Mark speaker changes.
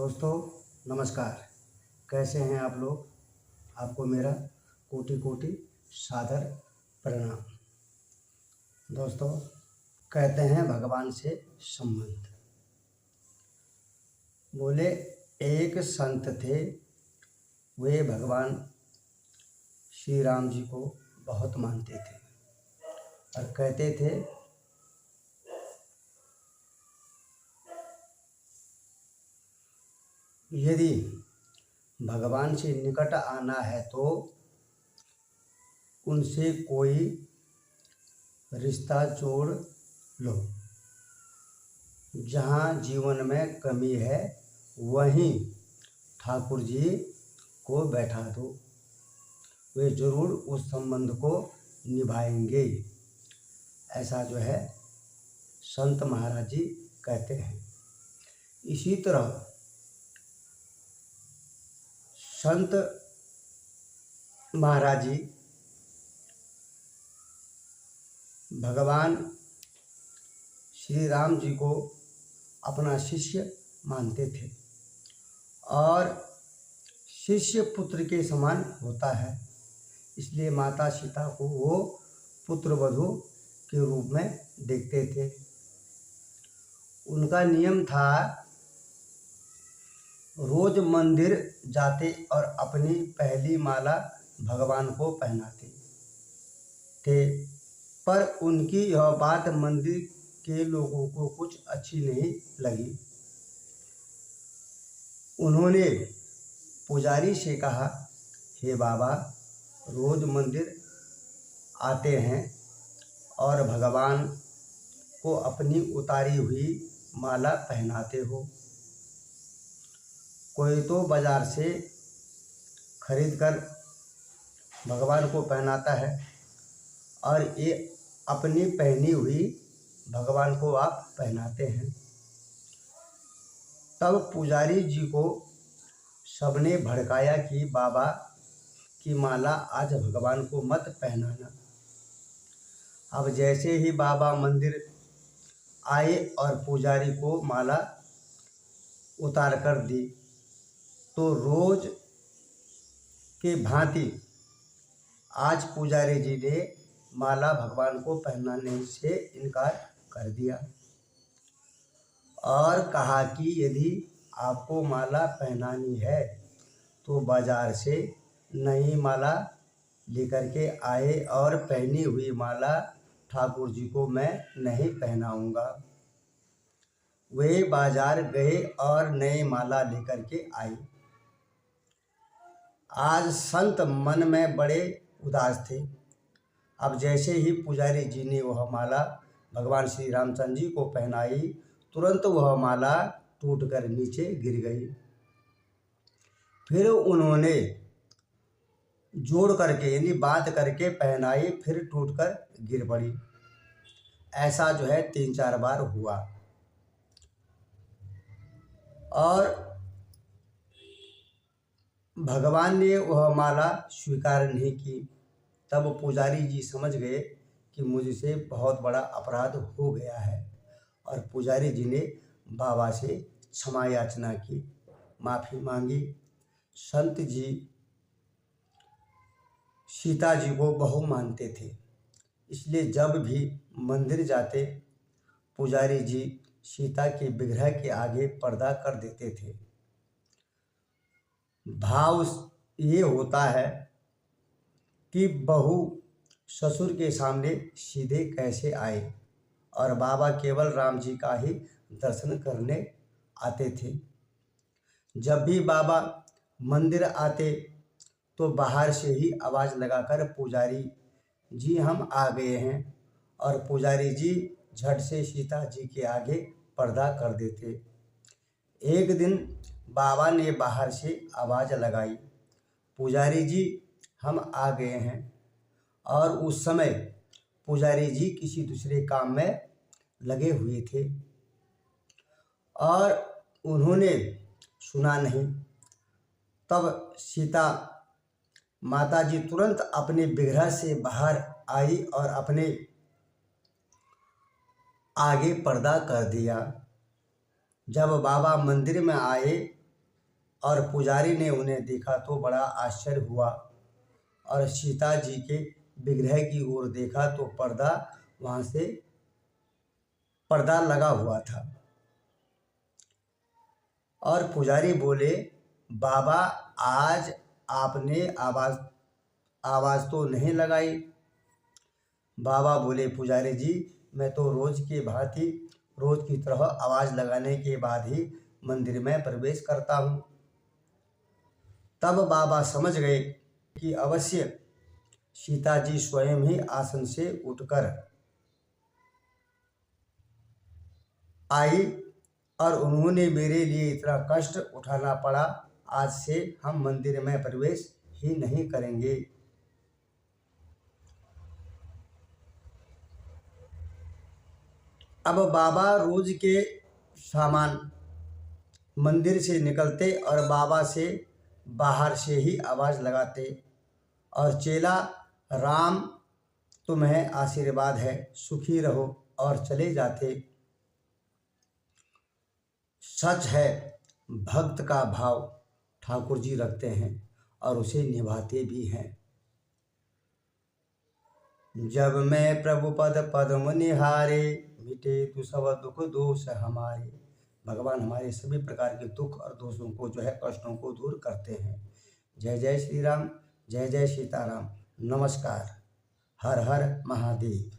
Speaker 1: दोस्तों नमस्कार। कैसे हैं आप लोग? आपको मेरा कोटि कोटि सादर प्रणाम। दोस्तों कहते हैं भगवान से संबंध। बोले एक संत थे, वे भगवान श्री राम जी को बहुत मानते थे और कहते थे यदि भगवान से निकट आना है तो उनसे कोई रिश्ता जोड़ लो। जहाँ जीवन में कमी है वहीं ठाकुर जी को बैठा दो, वे जरूर उस संबंध को निभाएंगे। ऐसा जो है संत महाराज जी कहते हैं। इसी तरह संत महाराज जी भगवान श्री राम जी को अपना शिष्य मानते थे और शिष्य पुत्र के समान होता है, इसलिए माता सीता को वो पुत्र वधू के रूप में देखते थे। उनका नियम था रोज मंदिर जाते और अपनी पहली माला भगवान को पहनाते थे, पर उनकी यह बात मंदिर के लोगों को कुछ अच्छी नहीं लगी। उन्होंने पुजारी से कहा, हे बाबा, रोज मंदिर आते हैं और भगवान को अपनी उतारी हुई माला पहनाते हो। कोई तो बाजार से खरीद कर भगवान को पहनाता है और ये अपनी पहनी हुई भगवान को आप पहनाते हैं। तब पुजारी जी को सबने भड़काया कि बाबा की माला आज भगवान को मत पहनाना। अब जैसे ही बाबा मंदिर आए और पुजारी को माला उतार कर दी तो रोज के भांति आज पुजारी जी ने माला भगवान को पहनाने से इनकार कर दिया और कहा कि यदि आपको माला पहनानी है तो बाजार से नई माला लेकर के आए और पहनी हुई माला ठाकुर जी को मैं नहीं पहनाऊंगा। वे बाजार गए और नई माला लेकर के आई। आज संत मन में बड़े उदास थे। अब जैसे ही पुजारी जी ने वह माला भगवान श्री रामचंद्र जी को पहनाई, तुरंत वह माला टूटकर नीचे गिर गई। फिर उन्होंने जोड़ करके यानी बांध करके पहनाई, फिर टूटकर गिर पड़ी। ऐसा जो है 3-4 बार हुआ और भगवान ने वह माला स्वीकार नहीं की। तब पुजारी जी समझ गए कि मुझसे बहुत बड़ा अपराध हो गया है और पुजारी जी ने बाबा से क्षमा याचना की, माफ़ी मांगी। संत जी सीता जी को बहु मानते थे, इसलिए जब भी मंदिर जाते पुजारी जी सीता के विग्रह के आगे पर्दा कर देते थे। भाव ये होता है कि बहू ससुर के सामने सीधे कैसे आए और बाबा केवल राम जी का ही दर्शन करने आते थे। जब भी बाबा मंदिर आते तो बाहर से ही आवाज़ लगाकर पुजारी जी हम आ गए हैं और पुजारी जी झट से सीता जी के आगे पर्दा कर देते। एक दिन बाबा ने बाहर से आवाज़ लगाई, पुजारी जी हम आ गए हैं, और उस समय पुजारी जी किसी दूसरे काम में लगे हुए थे और उन्होंने सुना नहीं। तब सीता माता जी तुरंत अपने विग्रह से बाहर आई और अपने आगे पर्दा कर दिया। जब बाबा मंदिर में आए और पुजारी ने उन्हें देखा तो बड़ा आश्चर्य हुआ और सीता जी के विग्रह की ओर देखा तो वहाँ से पर्दा लगा हुआ था। और पुजारी बोले, बाबा आज आपने आवाज़ तो नहीं लगाई। बाबा बोले, पुजारी जी मैं तो रोज की भांति रोज की तरह आवाज़ लगाने के बाद ही मंदिर में प्रवेश करता हूँ। तब बाबा समझ गए कि अवश्य सीता जी स्वयं ही आसन से उठकर आई और उन्होंने मेरे लिए इतना कष्ट उठाना पड़ा। आज से हम मंदिर में प्रवेश ही नहीं करेंगे। अब बाबा रोज के सामान मंदिर से निकलते और बाबा से बाहर से ही आवाज़ लगाते और चेला राम तुम्हें आशीर्वाद है, सुखी रहो, और चले जाते। सच है, भक्त का भाव ठाकुर जी रखते हैं और उसे निभाते भी हैं। जब मैं प्रभु पद पद्म निहारे, मिटे तु सब दुख दोष हमारे। भगवान हमारे सभी प्रकार के दुख और दोषों को कष्टों को दूर करते हैं। जय जय श्री राम, जय जय सीताराम। नमस्कार। हर हर महादेव।